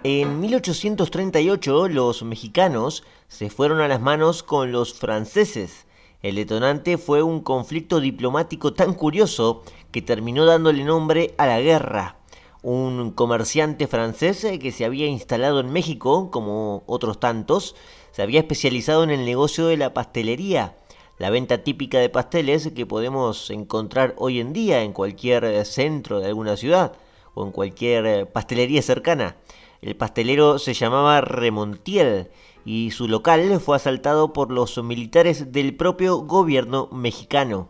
En 1838 los mexicanos se fueron a las manos con los franceses. El detonante fue un conflicto diplomático tan curioso que terminó dándole nombre a la guerra. Un comerciante francés que se había instalado en México, como otros tantos, se había especializado en el negocio de la pastelería, la venta típica de pasteles que podemos encontrar hoy en día en cualquier centro de alguna ciudad o en cualquier pastelería cercana. El pastelero se llamaba Remontiel y su local fue asaltado por los militares del propio gobierno mexicano.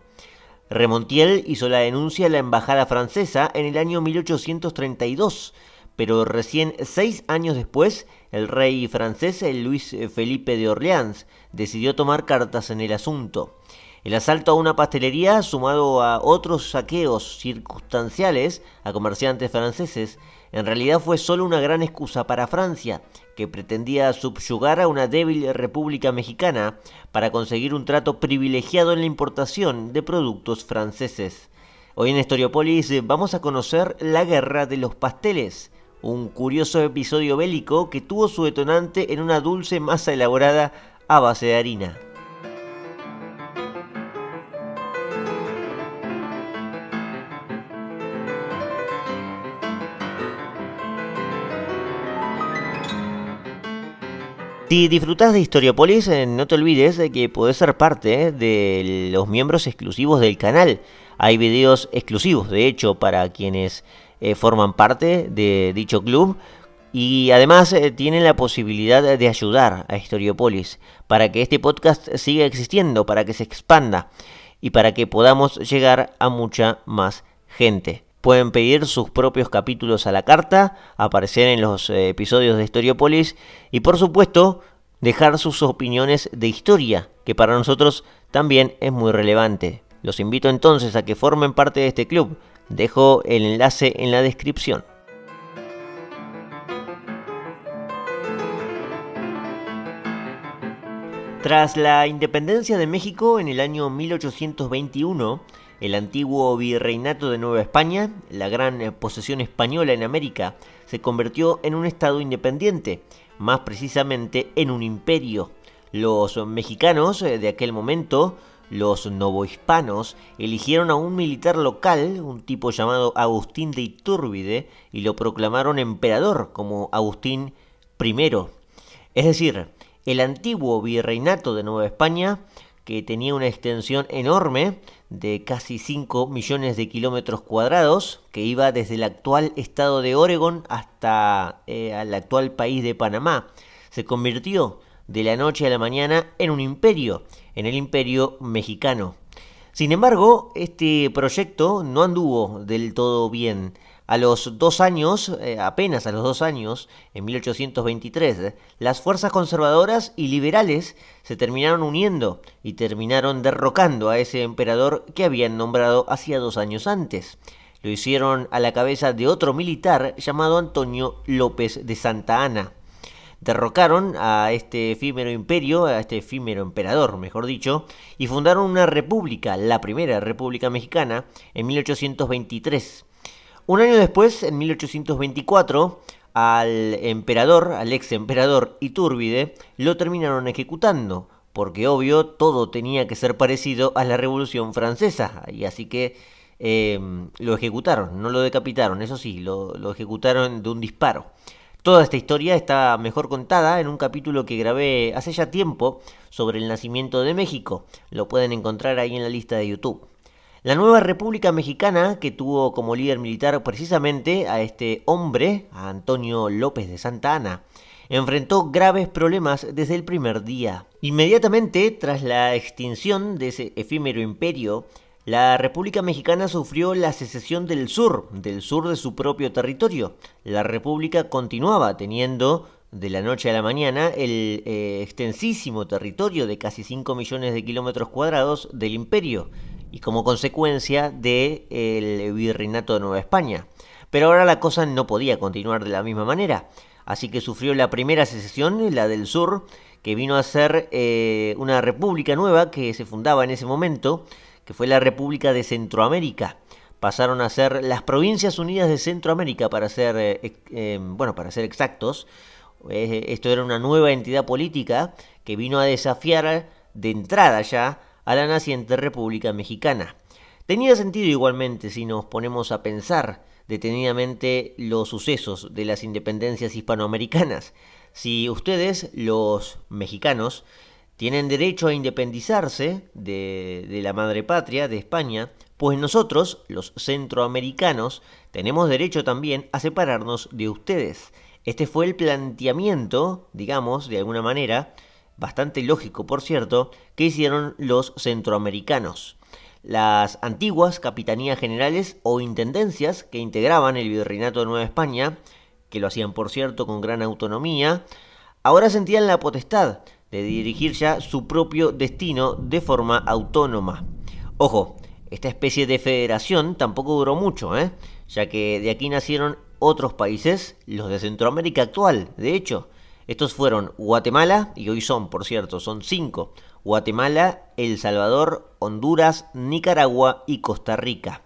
Remontiel hizo la denuncia a la embajada francesa en el año 1832, pero recién 6 años después, el rey francés Luis Felipe de Orleans decidió tomar cartas en el asunto. El asalto a una pastelería, sumado a otros saqueos circunstanciales a comerciantes franceses, en realidad fue solo una gran excusa para Francia, que pretendía subyugar a una débil república mexicana para conseguir un trato privilegiado en la importación de productos franceses. Hoy en Historiopolis vamos a conocer la Guerra de los Pasteles, un curioso episodio bélico que tuvo su detonante en una dulce masa elaborada a base de harina. Si disfrutás de Historiopolis, no te olvides de que podés ser parte de los miembros exclusivos del canal. Hay videos exclusivos, de hecho, para quienes forman parte de dicho club. Y además tienen la posibilidad de ayudar a Historiopolis para que este podcast siga existiendo, para que se expanda y para que podamos llegar a mucha más gente. Pueden pedir sus propios capítulos a la carta, aparecer en los episodios de Historiopolis y por supuesto dejar sus opiniones de historia, que para nosotros también es muy relevante. Los invito entonces a que formen parte de este club. Dejo el enlace en la descripción. Tras la independencia de México en el año 1821, el antiguo virreinato de Nueva España, la gran posesión española en América, se convirtió en un estado independiente, más precisamente en un imperio. Los mexicanos de aquel momento, los novohispanos, eligieron a un militar local, un tipo llamado Agustín de Iturbide, y lo proclamaron emperador como Agustín I. Es decir, el antiguo virreinato de Nueva España, que tenía una extensión enorme de casi 5 millones de kilómetros cuadrados, que iba desde el actual estado de Oregón hasta el actual país de Panamá, se convirtió de la noche a la mañana en un imperio, en el Imperio Mexicano. Sin embargo, este proyecto no anduvo del todo bien. A los 2 años, apenas a los 2 años, en 1823, las fuerzas conservadoras y liberales se terminaron uniendo y terminaron derrocando a ese emperador que habían nombrado hacía 2 años antes. Lo hicieron a la cabeza de otro militar llamado Antonio López de Santa Anna. Derrocaron a este efímero imperio, a este efímero emperador, mejor dicho, y fundaron una república, la primera república mexicana, en 1823. Un año después, en 1824, al ex emperador Iturbide, lo terminaron ejecutando, porque obvio todo tenía que ser parecido a la Revolución Francesa, y así que lo ejecutaron, no lo decapitaron, eso sí, lo ejecutaron de un disparo. Toda esta historia está mejor contada en un capítulo que grabé hace ya tiempo sobre el nacimiento de México, lo pueden encontrar ahí en la lista de YouTube. La nueva República Mexicana, que tuvo como líder militar precisamente a este hombre, a Antonio López de Santa Anna, enfrentó graves problemas desde el primer día. Inmediatamente tras la extinción de ese efímero imperio, la República Mexicana sufrió la secesión del sur de su propio territorio. La República continuaba teniendo de la noche a la mañana el extensísimo territorio de casi 5 millones de kilómetros cuadrados del imperio, y como consecuencia del virreinato de Nueva España. Pero ahora la cosa no podía continuar de la misma manera, así que sufrió la primera secesión, la del sur, que vino a ser una república nueva que se fundaba en ese momento, que fue la República de Centroamérica. pasaron a ser las Provincias Unidas de Centroamérica, para ser, para ser exactos. Esto era una nueva entidad política que vino a desafiar de entrada ya a la naciente República Mexicana. Tenía sentido igualmente si nos ponemos a pensar detenidamente los sucesos de las independencias hispanoamericanas. Si ustedes, los mexicanos, tienen derecho a independizarse de la madre patria, de España, pues nosotros, los centroamericanos, tenemos derecho también a separarnos de ustedes. Este fue el planteamiento, digamos, de alguna manera, bastante lógico por cierto, que hicieron los centroamericanos. Las antiguas capitanías generales o intendencias que integraban el virreinato de Nueva España, que lo hacían por cierto con gran autonomía, ahora sentían la potestad de dirigir ya su propio destino de forma autónoma. Ojo, esta especie de federación tampoco duró mucho, ya que de aquí nacieron otros países, los de Centroamérica actual, de hecho. Estos fueron Guatemala, y hoy son, por cierto, son 5. Guatemala, El Salvador, Honduras, Nicaragua y Costa Rica.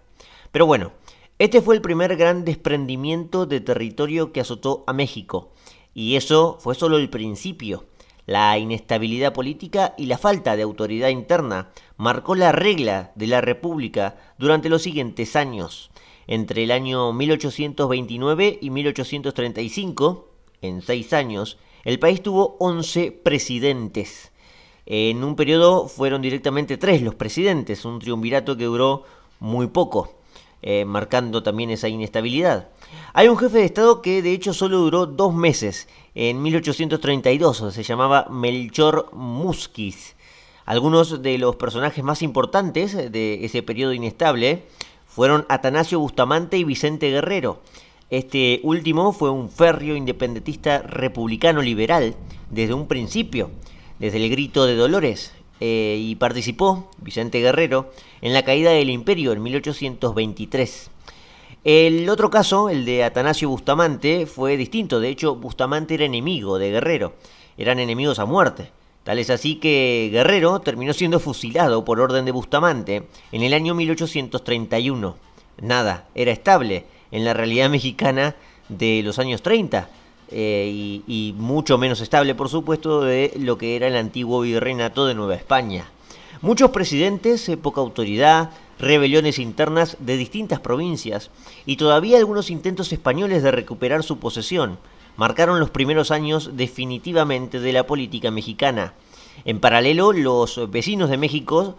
Pero bueno, este fue el primer gran desprendimiento de territorio que azotó a México. Y eso fue solo el principio. La inestabilidad política y la falta de autoridad interna marcó la regla de la República durante los siguientes años. Entre el año 1829 y 1835, en 6 años, el país tuvo 11 presidentes. En un periodo fueron directamente 3 los presidentes, un triunvirato que duró muy poco, marcando también esa inestabilidad. Hay un jefe de Estado que de hecho solo duró 2 meses, en 1832, se llamaba Melchor Musquiz. Algunos de los personajes más importantes de ese periodo inestable fueron Atanasio Bustamante y Vicente Guerrero. Este último fue un férreo independentista republicano liberal desde un principio, desde el Grito de Dolores, y participó, Vicente Guerrero, en la caída del imperio en 1823. El otro caso, el de Atanasio Bustamante, fue distinto. De hecho, Bustamante era enemigo de Guerrero, eran enemigos a muerte. Tal es así que Guerrero terminó siendo fusilado por orden de Bustamante en el año 1831. Nada, era estable en la realidad mexicana de los años 30, y mucho menos estable, por supuesto, de lo que era el antiguo virreinato de Nueva España. Muchos presidentes, poca autoridad, rebeliones internas de distintas provincias y todavía algunos intentos españoles de recuperar su posesión marcaron los primeros años definitivamente de la política mexicana. En paralelo, los vecinos de México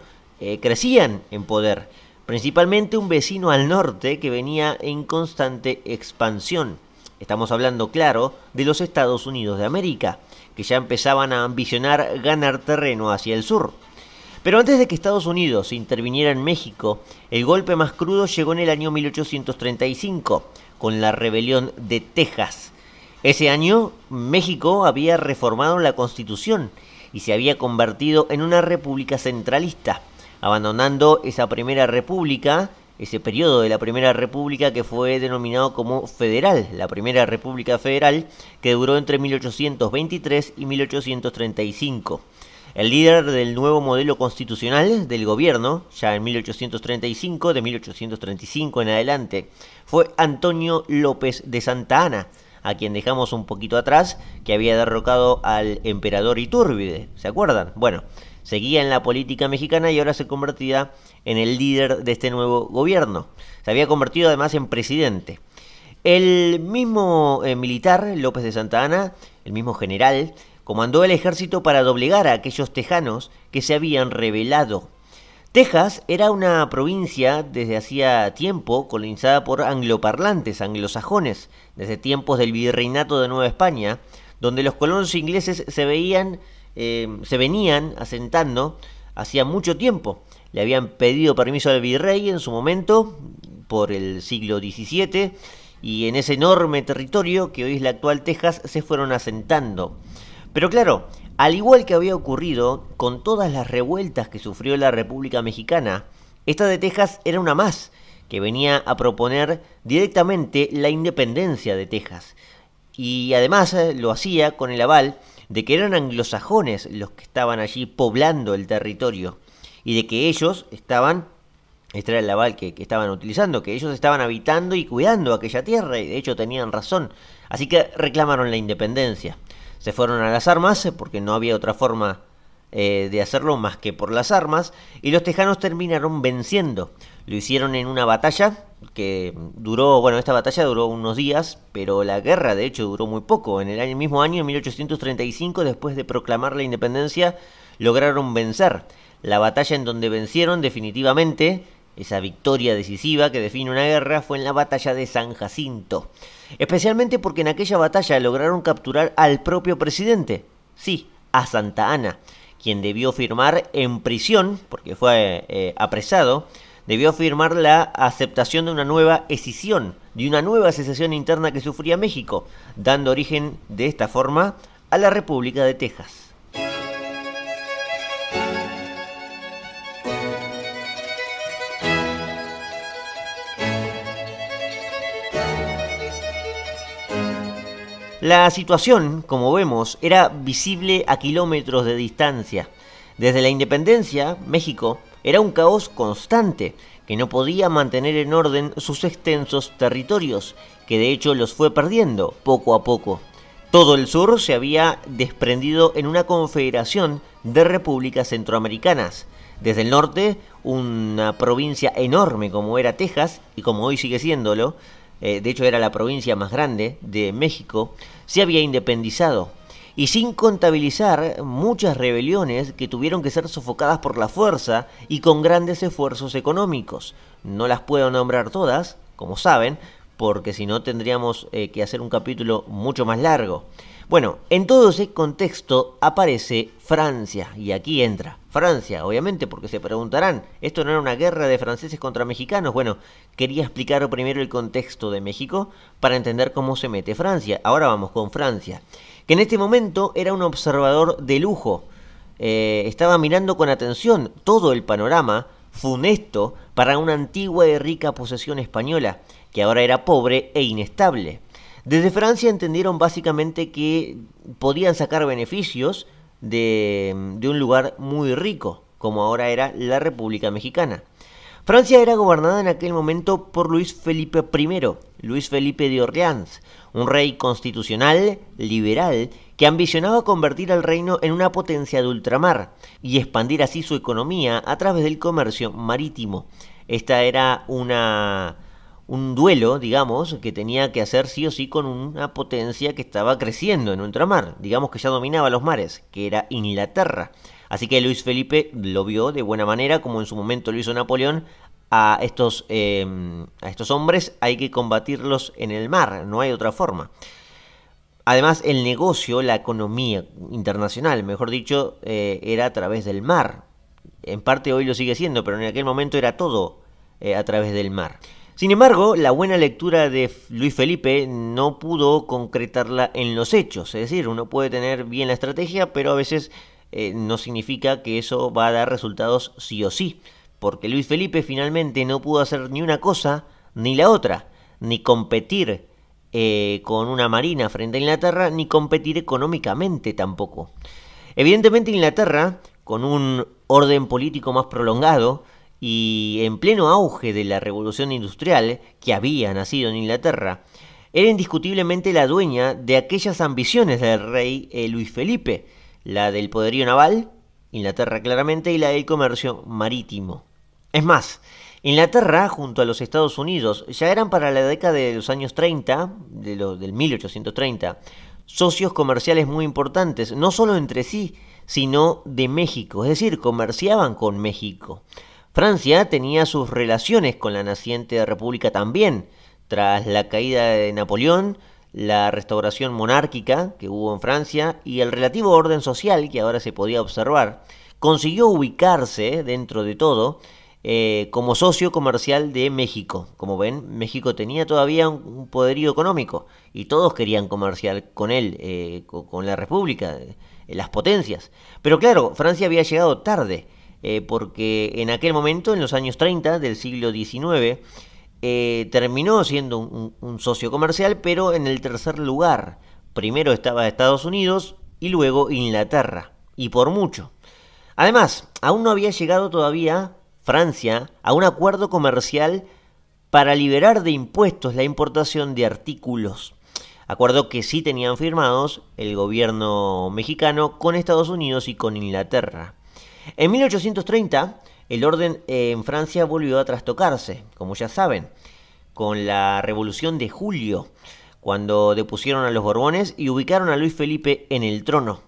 crecían en poder, principalmente un vecino al norte que venía en constante expansión. Estamos hablando, claro, de los Estados Unidos de América, que ya empezaban a ambicionar ganar terreno hacia el sur. Pero antes de que Estados Unidos interviniera en México, el golpe más crudo llegó en el año 1835, con la rebelión de Texas. Ese año, México había reformado la Constitución y se había convertido en una república centralista, abandonando esa primera república, ese periodo de la primera república que fue denominado como federal, la primera república federal, que duró entre 1823 y 1835. El líder del nuevo modelo constitucional del gobierno, ya en 1835, de 1835 en adelante, fue Antonio López de Santa Anna, a quien dejamos un poquito atrás, que había derrocado al emperador Iturbide, ¿se acuerdan? Bueno, seguía en la política mexicana y ahora se convertía en el líder de este nuevo gobierno. Se había convertido además en presidente. El mismo militar, López de Santa Anna, el mismo general, comandó el ejército para doblegar a aquellos tejanos que se habían rebelado. Texas era una provincia desde hacía tiempo colonizada por angloparlantes, anglosajones, desde tiempos del virreinato de Nueva España, donde los colonos ingleses se venían asentando hacía mucho tiempo. Le habían pedido permiso al virrey en su momento, por el siglo XVII, y en ese enorme territorio que hoy es la actual Texas se fueron asentando. Pero claro, al igual que había ocurrido con todas las revueltas que sufrió la República Mexicana, esta de Texas era una más, que venía a proponer directamente la independencia de Texas. Y además lo hacía con el aval de que eran anglosajones los que estaban allí poblando el territorio, y de que ellos estaban Este era el aval que estaban utilizando, que ellos estaban habitando y cuidando aquella tierra, y de hecho tenían razón. Así que reclamaron la independencia. Se fueron a las armas, porque no había otra forma de hacerlo más que por las armas, y los tejanos terminaron venciendo. Lo hicieron en una batalla que duró, bueno, esta batalla duró unos días, pero la guerra de hecho duró muy poco. En el mismo año, en 1835, después de proclamar la independencia, lograron vencer. La batalla en donde vencieron definitivamente, esa victoria decisiva que define una guerra, fue en la batalla de San Jacinto. Especialmente porque en aquella batalla lograron capturar al propio presidente, sí, a Santa Anna, quien debió firmar en prisión, porque fue apresado, debió firmar la aceptación de una nueva escisión, de una nueva secesión interna que sufría México, dando origen de esta forma a la República de Texas. La situación, como vemos, era visible a kilómetros de distancia. Desde la independencia, México era un caos constante, que no podía mantener en orden sus extensos territorios, que de hecho los fue perdiendo poco a poco. Todo el sur se había desprendido en una confederación de repúblicas centroamericanas. Desde el norte, una provincia enorme como era Texas, y como hoy sigue siéndolo, de hecho era la provincia más grande de México, se había independizado. Y sin contabilizar muchas rebeliones que tuvieron que ser sofocadas por la fuerza y con grandes esfuerzos económicos. No las puedo nombrar todas, como saben, porque si no tendríamos que hacer un capítulo mucho más largo. Bueno, en todo ese contexto aparece Francia, y aquí entra Francia, obviamente, porque se preguntarán, ¿esto no era una guerra de franceses contra mexicanos? Bueno, quería explicar primero el contexto de México para entender cómo se mete Francia. Ahora vamos con Francia, que en este momento era un observador de lujo. Estaba mirando con atención todo el panorama funesto para una antigua y rica posesión española, que ahora era pobre e inestable. Desde Francia entendieron básicamente que podían sacar beneficios de un lugar muy rico, como ahora era la República Mexicana. Francia era gobernada en aquel momento por Luis Felipe I, Luis Felipe de Orleans, un rey constitucional, liberal, que ambicionaba convertir al reino en una potencia de ultramar y expandir así su economía a través del comercio marítimo. Esta era un duelo, digamos, que tenía que hacer sí o sí con una potencia que estaba creciendo en ultramar, digamos que ya dominaba los mares, que era Inglaterra. Así que Luis Felipe lo vio de buena manera, como en su momento lo hizo Napoleón. A estos hombres hay que combatirlos en el mar, no hay otra forma. Además, el negocio, la economía internacional, mejor dicho, era a través del mar. En parte hoy lo sigue siendo, pero en aquel momento era todo a través del mar. Sin embargo, la buena lectura de Luis Felipe no pudo concretarla en los hechos. Es decir, uno puede tener bien la estrategia, pero a veces no significa que eso va a dar resultados sí o sí. Porque Luis Felipe finalmente no pudo hacer ni una cosa ni la otra. Ni competir con una marina frente a Inglaterra, ni competir económicamente tampoco. Evidentemente Inglaterra, con un orden político más prolongado, y en pleno auge de la revolución industrial que había nacido en Inglaterra, era indiscutiblemente la dueña de aquellas ambiciones del rey Luis Felipe, la del poderío naval, Inglaterra claramente, y la del comercio marítimo. Es más, Inglaterra junto a los Estados Unidos ya eran para la década de los años 30, del 1830, socios comerciales muy importantes, no solo entre sí, sino de México, es decir, comerciaban con México. Francia tenía sus relaciones con la naciente república también, tras la caída de Napoleón, la restauración monárquica que hubo en Francia y el relativo orden social que ahora se podía observar, consiguió ubicarse dentro de todo como socio comercial de México. Como ven, México tenía todavía un poderío económico y todos querían comerciar con él, con la república, las potencias. Pero claro, Francia había llegado tarde. Porque en aquel momento, en los años 30 del siglo XIX, terminó siendo un socio comercial, pero en el tercer lugar. Primero estaba Estados Unidos y luego Inglaterra, y por mucho. Además, aún no había llegado todavía Francia a un acuerdo comercial para liberar de impuestos la importación de artículos. Acuerdo que sí tenían firmados el gobierno mexicano con Estados Unidos y con Inglaterra. En 1830, el orden en Francia volvió a trastocarse, como ya saben, con la Revolución de Julio, cuando depusieron a los Borbones y ubicaron a Luis Felipe en el trono.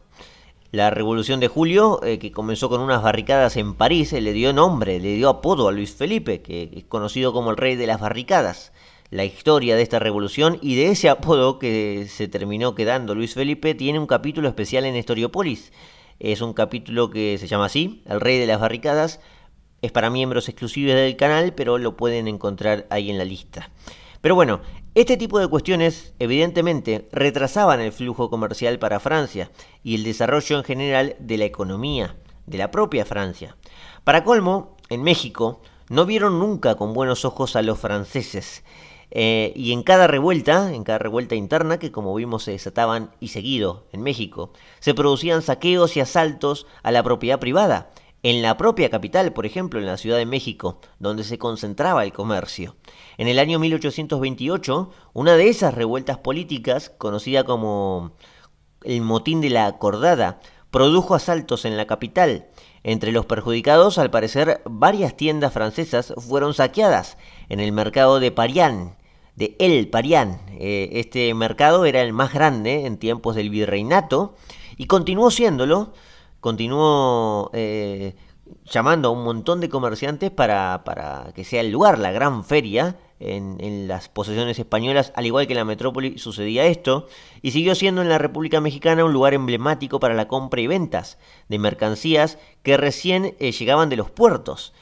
La Revolución de Julio, que comenzó con unas barricadas en París, le dio nombre, le dio apodo a Luis Felipe, que es conocido como el rey de las barricadas. La historia de esta revolución y de ese apodo que se terminó quedando Luis Felipe tiene un capítulo especial en Historiópolis. Es un capítulo que se llama así, El Rey de las Barricadas. Es para miembros exclusivos del canal, pero lo pueden encontrar ahí en la lista. Pero bueno, este tipo de cuestiones evidentemente retrasaban el flujo comercial para Francia y el desarrollo en general de la economía de la propia Francia. Para colmo, en México no vieron nunca con buenos ojos a los franceses. Y en cada revuelta interna, que como vimos se desataban y seguido en México, se producían saqueos y asaltos a la propiedad privada. En la propia capital, por ejemplo, en la Ciudad de México, donde se concentraba el comercio. En el año 1828, una de esas revueltas políticas, conocida como el Motín de la Acordada, produjo asaltos en la capital. Entre los perjudicados, al parecer, varias tiendas francesas fueron saqueadas en el mercado de Parián, de El Parián. Este mercado era el más grande en tiempos del virreinato y continuó siéndolo. Continuó llamando a un montón de comerciantes para que sea el lugar, la gran feria. En las posesiones españolas, al igual que en la metrópoli, sucedía esto, y siguió siendo en la República Mexicana un lugar emblemático para la compra y ventas de mercancías que recién llegaban de los puertos.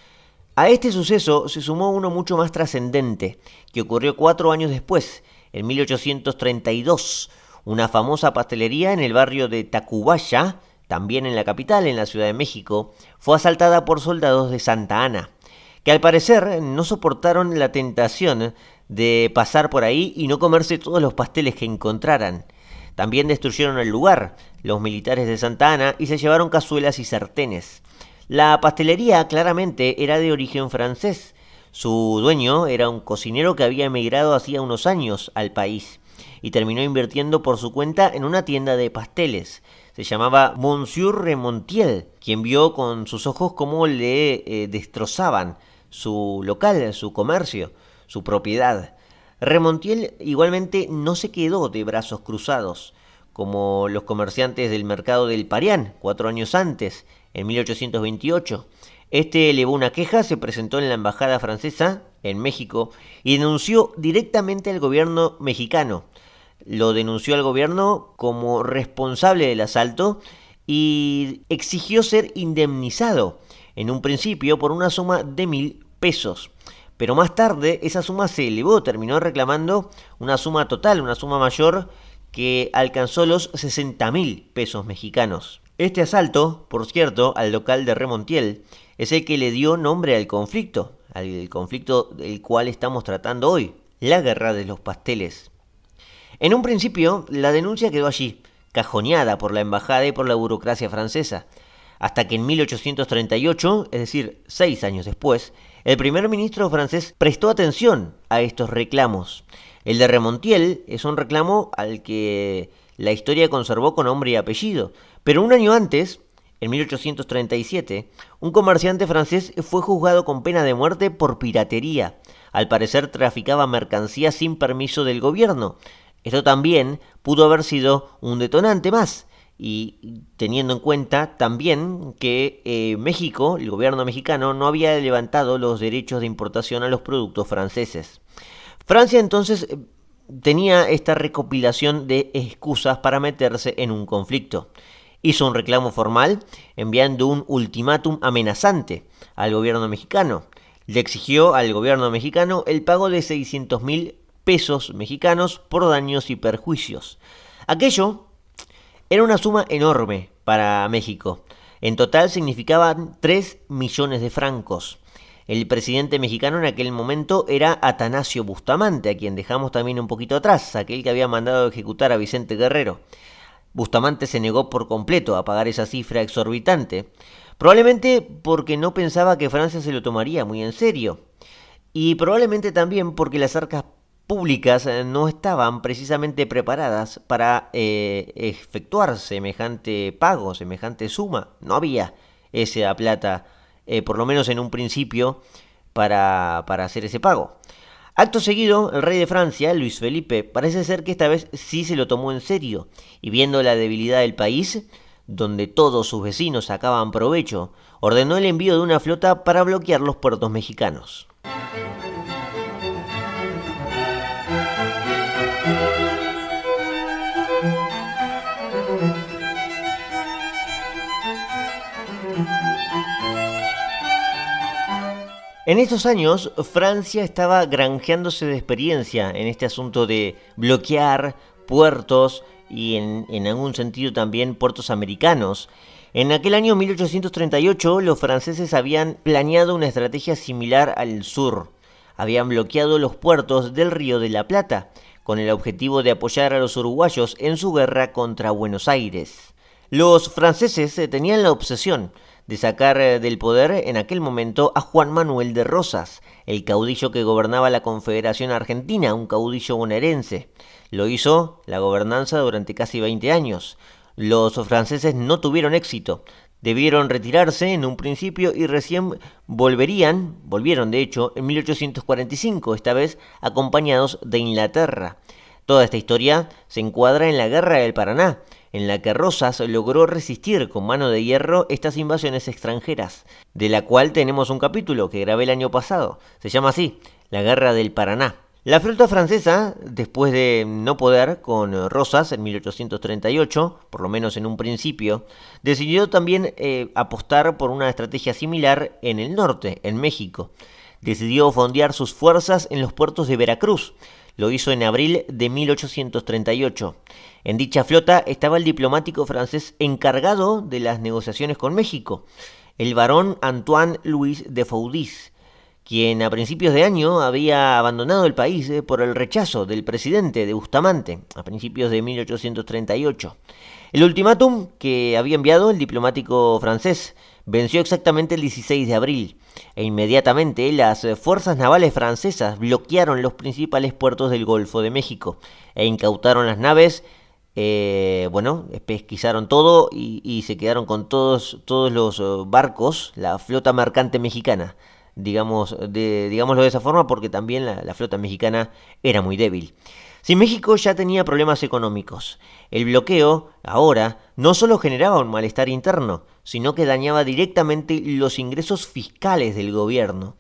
A este suceso se sumó uno mucho más trascendente, que ocurrió 4 años después, en 1832, una famosa pastelería en el barrio de Tacubaya, también en la capital, en la Ciudad de México, fue asaltada por soldados de Santa Ana, que al parecer no soportaron la tentación de pasar por ahí y no comerse todos los pasteles que encontraran. También destruyeron el lugar, los militares de Santa Ana, y se llevaron cazuelas y sartenes. La pastelería claramente era de origen francés. Su dueño era un cocinero que había emigrado hacía unos años al país y terminó invirtiendo por su cuenta en una tienda de pasteles. Se llamaba Monsieur Remontiel, quien vio con sus ojos cómo le destrozaban su local, su comercio, su propiedad. Remontiel igualmente no se quedó de brazos cruzados, como los comerciantes del mercado del Parián, 4 años antes, en 1828. Este elevó una queja, se presentó en la embajada francesa en México y denunció directamente al gobierno mexicano. Lo denunció al gobierno como responsable del asalto y exigió ser indemnizado, en un principio por una suma de 1,000 pesos. Pero más tarde esa suma se elevó, terminó reclamando una suma total, una suma mayor que alcanzó los 60,000 pesos mexicanos. Este asalto, por cierto, al local de Remontiel, es el que le dio nombre al conflicto del cual estamos tratando hoy, la guerra de los pasteles. En un principio, la denuncia quedó allí, cajoneada por la embajada y por la burocracia francesa, hasta que en 1838, es decir, 6 años después, el primer ministro francés prestó atención a estos reclamos. El de Remontiel es un reclamo al que la historia conservó con nombre y apellido, pero un año antes, en 1837, un comerciante francés fue juzgado con pena de muerte por piratería. Al parecer traficaba mercancías sin permiso del gobierno. Esto también pudo haber sido un detonante más, y teniendo en cuenta también que México, el gobierno mexicano, no había levantado los derechos de importación a los productos franceses. Francia entonces tenía esta recopilación de excusas para meterse en un conflicto. Hizo un reclamo formal enviando un ultimátum amenazante al gobierno mexicano. Le exigió al gobierno mexicano el pago de 600,000 pesos mexicanos por daños y perjuicios. Aquello era una suma enorme para México. En total significaban 3 millones de francos. El presidente mexicano en aquel momento era Atanasio Bustamante, a quien dejamos también un poquito atrás, aquel que había mandado ejecutar a Vicente Guerrero. Bustamante se negó por completo a pagar esa cifra exorbitante, probablemente porque no pensaba que Francia se lo tomaría muy en serio, y probablemente también porque las arcas públicas no estaban precisamente preparadas para efectuar semejante pago, semejante suma. No había esa plata, por lo menos en un principio, para hacer ese pago. Acto seguido, el rey de Francia, Luis Felipe, parece ser que esta vez sí se lo tomó en serio, y viendo la debilidad del país, donde todos sus vecinos sacaban provecho, ordenó el envío de una flota para bloquear los puertos mexicanos. En estos años, Francia estaba granjeándose de experiencia en este asunto de bloquear puertos y en algún sentido también puertos americanos. En aquel año 1838 los franceses habían planeado una estrategia similar al sur. Habían bloqueado los puertos del Río de la Plata, con el objetivo de apoyar a los uruguayos en su guerra contra Buenos Aires. Los franceses tenían la obsesión de sacar del poder en aquel momento a Juan Manuel de Rosas, el caudillo que gobernaba la Confederación Argentina, un caudillo bonaerense. Lo hizo la gobernanza durante casi 20 años. Los franceses no tuvieron éxito. Debieron retirarse en un principio y recién volvieron de hecho en 1845, esta vez acompañados de Inglaterra. Toda esta historia se encuadra en la Guerra del Paraná, en la que Rosas logró resistir con mano de hierro estas invasiones extranjeras, de la cual tenemos un capítulo que grabé el año pasado. Se llama así, la Guerra del Paraná. La flota francesa, después de no poder con Rosas en 1838, por lo menos en un principio, decidió también apostar por una estrategia similar en el norte, en México. Decidió fondear sus fuerzas en los puertos de Veracruz. Lo hizo en abril de 1838. En dicha flota estaba el diplomático francés encargado de las negociaciones con México, el barón Antoine Louis de Foudis, quien a principios de año había abandonado el país por el rechazo del presidente de Bustamante, a principios de 1838. El ultimátum que había enviado el diplomático francés venció exactamente el 16 de abril, e inmediatamente las fuerzas navales francesas bloquearon los principales puertos del Golfo de México e incautaron las naves. Pesquisaron todo y se quedaron con todos los barcos, la flota mercante mexicana, digámoslo de esa forma, porque también la flota mexicana era muy débil. Si México ya tenía problemas económicos, el bloqueo ahora no solo generaba un malestar interno, sino que dañaba directamente los ingresos fiscales del gobierno.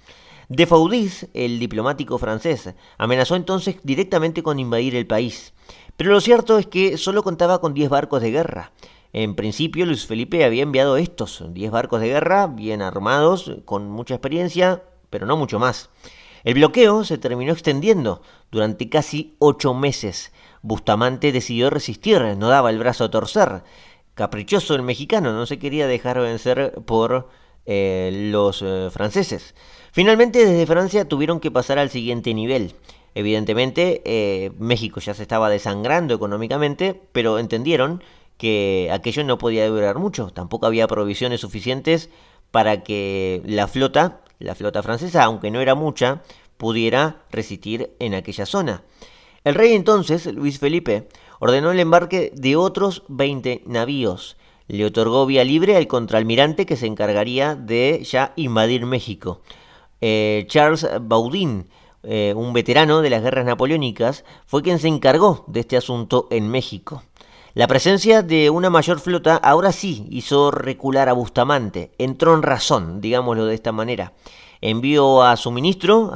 De Foudis, el diplomático francés, amenazó entonces directamente con invadir el país. Pero lo cierto es que solo contaba con 10 barcos de guerra. En principio, Luis Felipe había enviado estos 10 barcos de guerra, bien armados, con mucha experiencia, pero no mucho más. El bloqueo se terminó extendiendo durante casi 8 meses. Bustamante decidió resistir, no daba el brazo a torcer. Caprichoso el mexicano, no se quería dejar vencer por los franceses. Finalmente, desde Francia tuvieron que pasar al siguiente nivel. Evidentemente, México ya se estaba desangrando económicamente, pero entendieron que aquello no podía durar mucho. Tampoco había provisiones suficientes para que la flota francesa, aunque no era mucha, pudiera resistir en aquella zona. El rey entonces, Luis Felipe, ordenó el embarque de otros 20 navíos. Le otorgó vía libre al contraalmirante que se encargaría de ya invadir México. Charles Baudin, un veterano de las guerras napoleónicas, fue quien se encargó de este asunto en México. La presencia de una mayor flota ahora sí hizo recular a Bustamante, entró en razón, digámoslo de esta manera. Envió a su ministro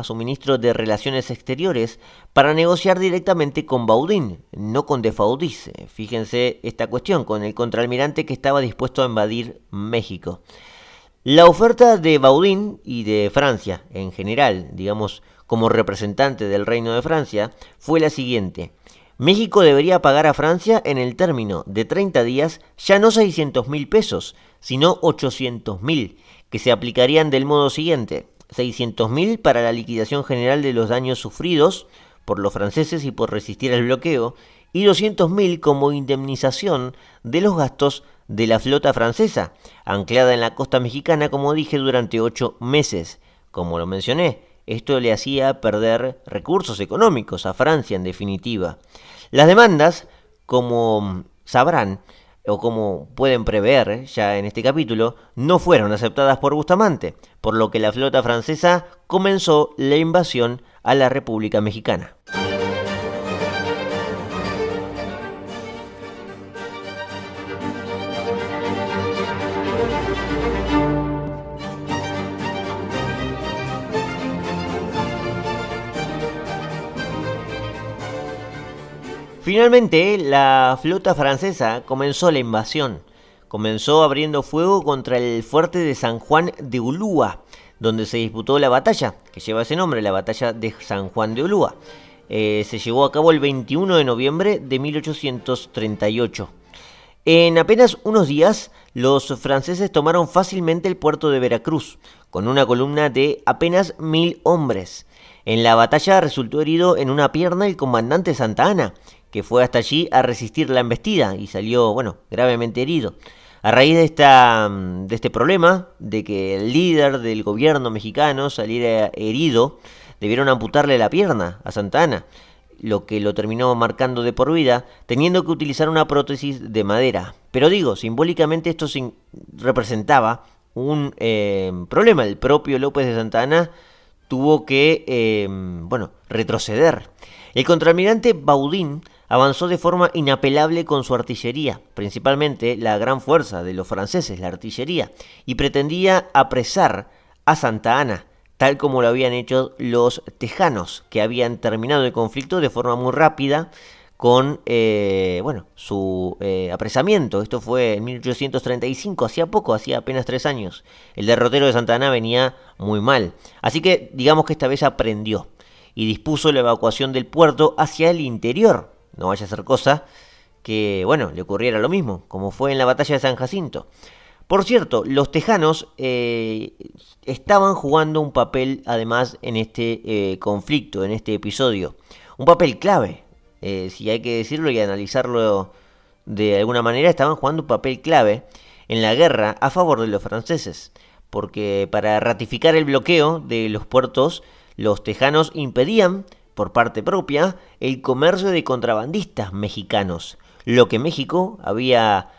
de Relaciones Exteriores, para negociar directamente con Baudin, no con de Foudis. Fíjense esta cuestión, con el contraalmirante que estaba dispuesto a invadir México. La oferta de Baudin y de Francia en general, digamos como representante del Reino de Francia, fue la siguiente. México debería pagar a Francia en el término de 30 días ya no 600.000 pesos, sino 800.000, que se aplicarían del modo siguiente: 600.000 para la liquidación general de los daños sufridos por los franceses y por resistir al bloqueo, y 200.000 como indemnización de los gastos de la flota francesa, anclada en la costa mexicana, como dije, durante 8 meses. Como lo mencioné, esto le hacía perder recursos económicos a Francia en definitiva. Las demandas, como sabrán, o como pueden prever ya en este capítulo, no fueron aceptadas por Bustamante, por lo que la flota francesa comenzó la invasión a la República Mexicana. Finalmente, la flota francesa comenzó la invasión. Comenzó abriendo fuego contra el fuerte de San Juan de Ulúa, donde se disputó la batalla, que lleva ese nombre, la batalla de San Juan de Ulúa. Se llevó a cabo el 21 de noviembre de 1838. En apenas unos días, los franceses tomaron fácilmente el puerto de Veracruz, con una columna de apenas 1000 hombres. En la batalla resultó herido en una pierna el comandante Santa Anna, que fue hasta allí a resistir la embestida y salió, gravemente herido. A raíz de este problema, de que el líder del gobierno mexicano saliera herido, debieron amputarle la pierna a Santa Anna, lo que lo terminó marcando de por vida, teniendo que utilizar una prótesis de madera. Pero simbólicamente esto representaba un problema. El propio López de Santa Anna tuvo que, retroceder. El contraalmirante Baudin avanzó de forma inapelable con su artillería, principalmente la gran fuerza de los franceses, la artillería, y pretendía apresar a Santa Anna, tal como lo habían hecho los tejanos, que habían terminado el conflicto de forma muy rápida con su apresamiento. Esto fue en 1835, hacía poco, hacía apenas 3 años. El derrotero de Santa Anna venía muy mal, así que digamos que esta vez aprendió y dispuso la evacuación del puerto hacia el interior. No vaya a ser cosa que, le ocurriera lo mismo, como fue en la batalla de San Jacinto. Por cierto, los tejanos estaban jugando un papel, además, en este conflicto, en este episodio. Un papel clave, si hay que decirlo y analizarlo de alguna manera, estaban jugando un papel clave en la guerra a favor de los franceses. Porque para ratificar el bloqueo de los puertos, los tejanos impedían, por parte propia, el comercio de contrabandistas mexicanos, lo que México había,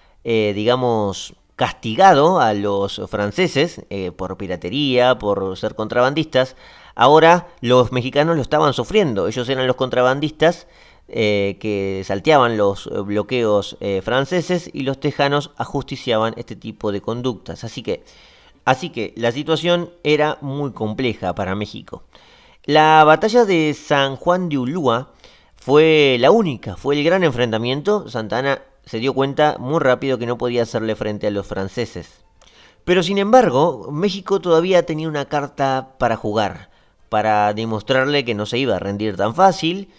castigado a los franceses por piratería, por ser contrabandistas. Ahora los mexicanos lo estaban sufriendo. Ellos eran los contrabandistas que salteaban los bloqueos franceses, y los tejanos ajusticiaban este tipo de conductas. Así que la situación era muy compleja para México. La batalla de San Juan de Ulúa fue la única, fue el gran enfrentamiento. Santa Anna se dio cuenta muy rápido que no podía hacerle frente a los franceses. Pero sin embargo, México todavía tenía una carta para jugar, para demostrarle que no se iba a rendir tan fácil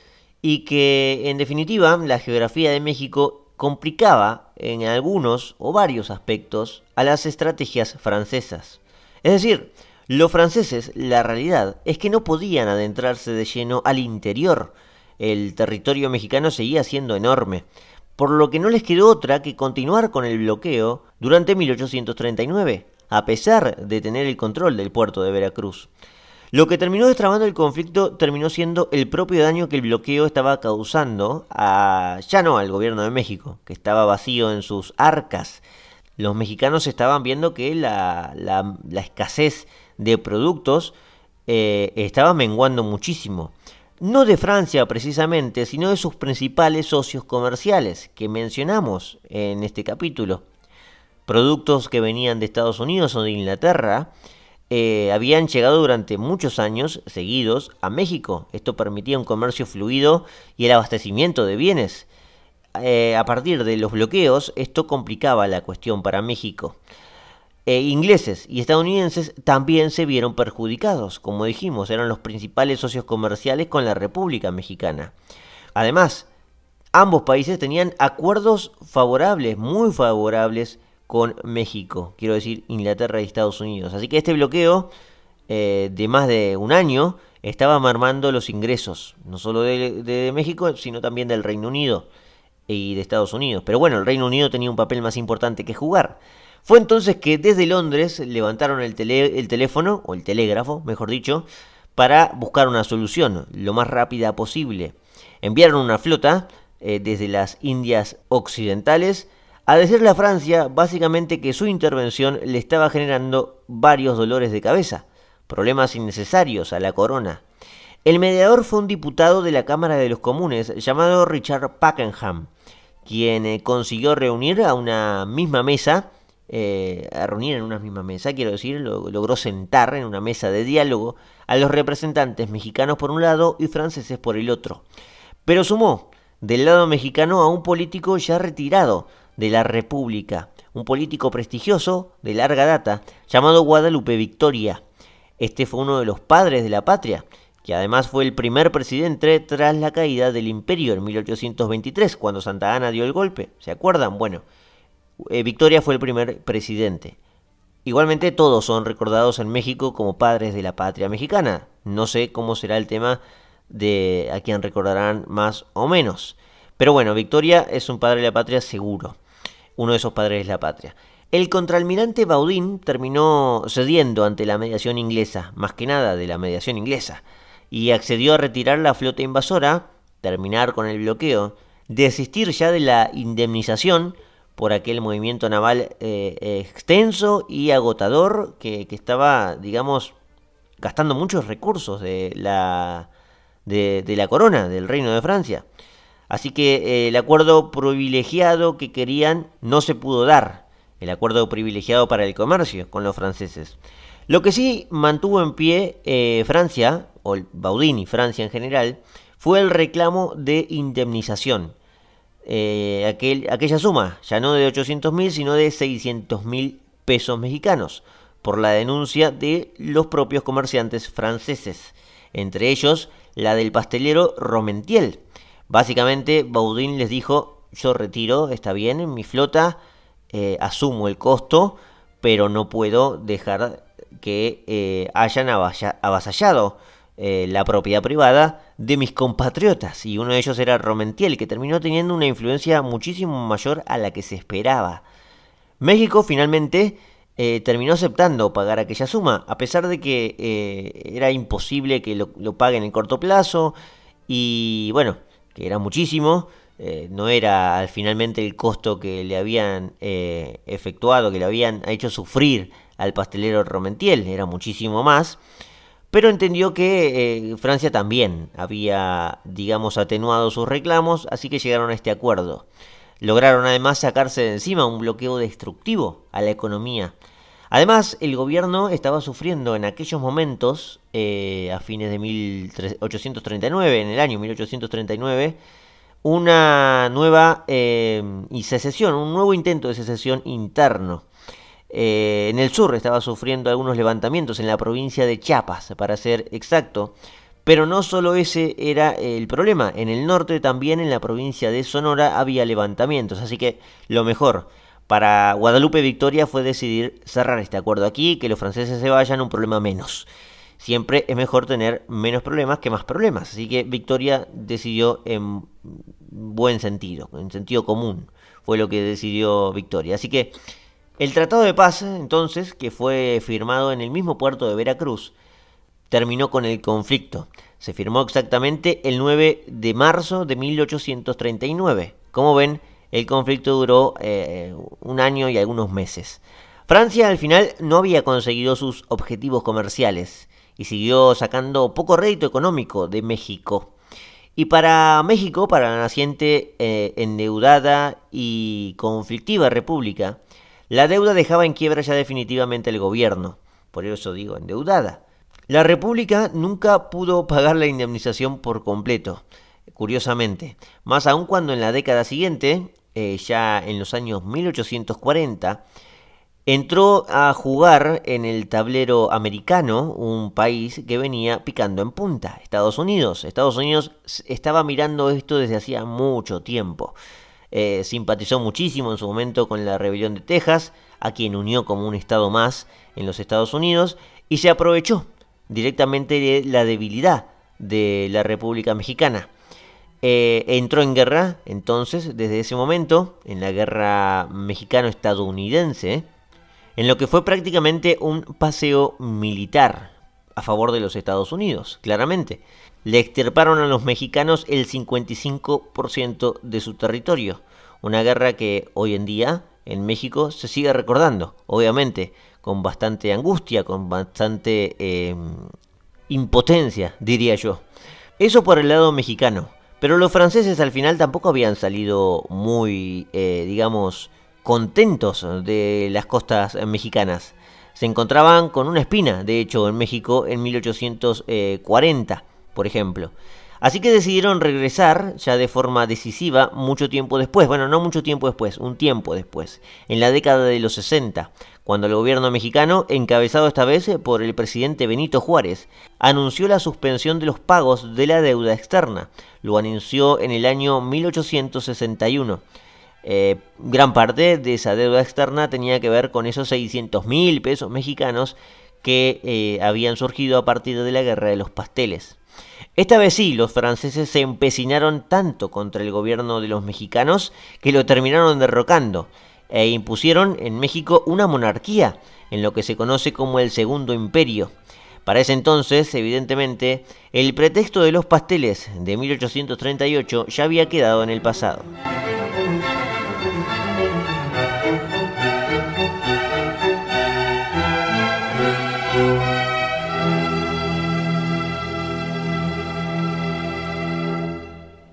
y que, en definitiva, la geografía de México complicaba en algunos o varios aspectos a las estrategias francesas. Es decir, los franceses, la realidad es que no podían adentrarse de lleno al interior. El territorio mexicano seguía siendo enorme, por lo que no les quedó otra que continuar con el bloqueo durante 1839, a pesar de tener el control del puerto de Veracruz. Lo que terminó destrabando el conflicto terminó siendo el propio daño que el bloqueo estaba causando ya no al gobierno de México, que estaba vacío en sus arcas. Los mexicanos estaban viendo que la escasez de productos estaba menguando muchísimo. No de Francia precisamente, sino de sus principales socios comerciales, que mencionamos en este capítulo. Productos que venían de Estados Unidos o de Inglaterra habían llegado durante muchos años seguidos a México. Esto permitía un comercio fluido y el abastecimiento de bienes. A partir de los bloqueos, esto complicaba la cuestión para México. Ingleses y estadounidenses también se vieron perjudicados. Como dijimos, eran los principales socios comerciales con la República Mexicana. Además, ambos países tenían acuerdos favorables, muy favorables, con México. Quiero decir, Inglaterra y Estados Unidos. Así que este bloqueo de más de un año estaba mermando los ingresos, no solo de México, sino también del Reino Unido. y de Estados Unidos. Pero bueno, el Reino Unido tenía un papel más importante que jugar. Fue entonces que desde Londres levantaron el teléfono, o el telégrafo, mejor dicho, para buscar una solución lo más rápida posible. Enviaron una flota desde las Indias Occidentales a decirle a Francia básicamente que su intervención le estaba generando varios dolores de cabeza, problemas innecesarios a la corona. El mediador fue un diputado de la Cámara de los Comunes llamado Richard Pakenham, quien consiguió reunir a una misma mesa, logró sentar en una mesa de diálogo a los representantes mexicanos por un lado y franceses por el otro. Pero sumó del lado mexicano a un político ya retirado de la República, un político prestigioso de larga data llamado Guadalupe Victoria. Este fue uno de los padres de la patria, que además fue el primer presidente tras la caída del imperio en 1823, cuando Santa Anna dio el golpe. ¿Se acuerdan? Bueno, Victoria fue el primer presidente. Igualmente todos son recordados en México como padres de la patria mexicana. No sé cómo será el tema de a quien recordarán más o menos. Pero bueno, Victoria es un padre de la patria seguro. Uno de esos padres de la patria. El contraalmirante Baudin terminó cediendo ante la mediación inglesa, más que nada de la mediación inglesa, y accedió a retirar la flota invasora, terminar con el bloqueo, desistir ya de la indemnización por aquel movimiento naval extenso y agotador que estaba, digamos, gastando muchos recursos de la corona, del Reino de Francia. Así que el acuerdo privilegiado que querían no se pudo dar, el acuerdo privilegiado para el comercio con los franceses. Lo que sí mantuvo en pie Francia, o Baudin y Francia en general, fue el reclamo de indemnización. Aquella suma, ya no de 800.000, sino de 600.000 pesos mexicanos, por la denuncia de los propios comerciantes franceses, entre ellos la del pastelero Romentiel. Básicamente, Baudin les dijo: yo retiro, está bien, en mi flota, asumo el costo, pero no puedo dejar que hayan avasallado la propiedad privada de mis compatriotas. Y uno de ellos era Romentiel, que terminó teniendo una influencia muchísimo mayor a la que se esperaba. México finalmente terminó aceptando pagar aquella suma, a pesar de que era imposible que lo paguen en corto plazo, y bueno, que era muchísimo. No era finalmente el costo que le habían efectuado, que le habían hecho sufrir al pastelero Romentiel, era muchísimo más. Pero entendió que Francia también había, digamos, atenuado sus reclamos, así que llegaron a este acuerdo. Lograron además sacarse de encima un bloqueo destructivo a la economía. Además, el gobierno estaba sufriendo en aquellos momentos, a fines de 1839, en el año 1839, una nueva secesión, un nuevo intento de secesión interno. En el sur estaba sufriendo algunos levantamientos en la provincia de Chiapas, para ser exacto. Pero no solo ese era el problema. En el norte también, en la provincia de Sonora, había levantamientos. Así que lo mejor para Guadalupe Victoria fue decidir cerrar este acuerdo aquí, que los franceses se vayan, un problema menos. Siempre es mejor tener menos problemas que más problemas. Así que Victoria decidió en buen sentido, en sentido común. Fue lo que decidió Victoria. Así que el Tratado de Paz, entonces, que fue firmado en el mismo puerto de Veracruz, terminó con el conflicto. Se firmó exactamente el 9 de marzo de 1839. Como ven, el conflicto duró un año y algunos meses. Francia al final no había conseguido sus objetivos comerciales y siguió sacando poco rédito económico de México. Y para México, para la naciente endeudada y conflictiva república, la deuda dejaba en quiebra ya definitivamente el gobierno. Por eso digo endeudada. La República nunca pudo pagar la indemnización por completo, curiosamente. Más aún cuando en la década siguiente, ya en los años 1840, entró a jugar en el tablero americano un país que venía picando en punta, Estados Unidos. Estados Unidos estaba mirando esto desde hacía mucho tiempo. Simpatizó muchísimo en su momento con la rebelión de Texas, a quien unió como un estado más en los Estados Unidos, y se aprovechó directamente de la debilidad de la República Mexicana. Entró en guerra entonces, desde ese momento, en la guerra mexicano-estadounidense, en lo que fue prácticamente un paseo militar a favor de los Estados Unidos, claramente. Le extirparon a los mexicanos el 55% de su territorio. Una guerra que hoy en día en México se sigue recordando, obviamente, con bastante angustia, con bastante impotencia, diría yo. Eso por el lado mexicano. Pero los franceses al final tampoco habían salido muy, digamos, contentos de las costas mexicanas. Se encontraban con una espina, de hecho, en México en 1840, por ejemplo. Así que decidieron regresar ya de forma decisiva mucho tiempo después. Bueno, no mucho tiempo después, un tiempo después, en la década de los 60, cuando el gobierno mexicano, encabezado esta vez por el presidente Benito Juárez, anunció la suspensión de los pagos de la deuda externa. Lo anunció en el año 1861. Gran parte de esa deuda externa tenía que ver con esos 600.000 pesos mexicanos que habían surgido a partir de la guerra de los pasteles. Esta vez sí, los franceses se empecinaron tanto contra el gobierno de los mexicanos que lo terminaron derrocando e impusieron en México una monarquía, en lo que se conoce como el Segundo Imperio. Para ese entonces, evidentemente, el pretexto de los pasteles de 1838 ya había quedado en el pasado.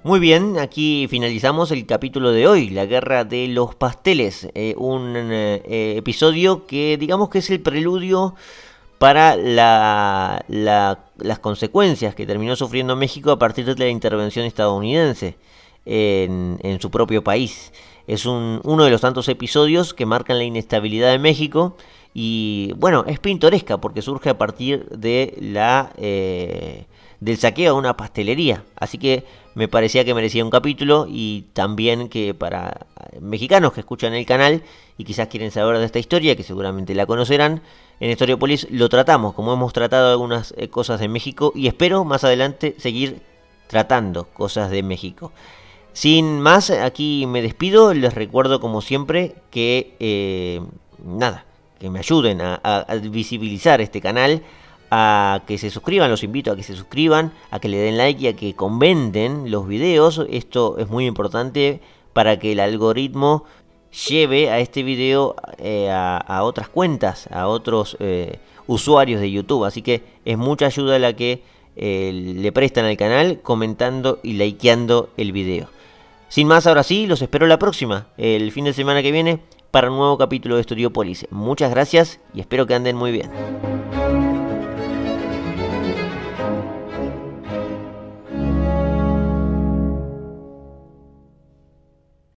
Muy bien, aquí finalizamos el capítulo de hoy, la guerra de los pasteles, un episodio que digamos que es el preludio para las consecuencias que terminó sufriendo México a partir de la intervención estadounidense en su propio país. Es uno de los tantos episodios que marcan la inestabilidad de México y bueno, es pintoresca porque surge a partir de del saqueo a una pastelería. Así que me parecía que merecía un capítulo y también que para mexicanos que escuchan el canal y quizás quieren saber de esta historia, que seguramente la conocerán, en Historiópolis lo tratamos, como hemos tratado algunas cosas de México y espero más adelante seguir tratando cosas de México. Sin más, aquí me despido, les recuerdo como siempre que que me ayuden a visibilizar este canal, a que se suscriban, los invito a que se suscriban, a que le den like y a que comenten los videos. Esto es muy importante para que el algoritmo lleve a este video a otras cuentas, a otros usuarios de YouTube. Así que es mucha ayuda la que le prestan al canal comentando y likeando el video. Sin más, ahora sí, los espero la próxima, el fin de semana que viene, para un nuevo capítulo de Historiópolis. Muchas gracias y espero que anden muy bien.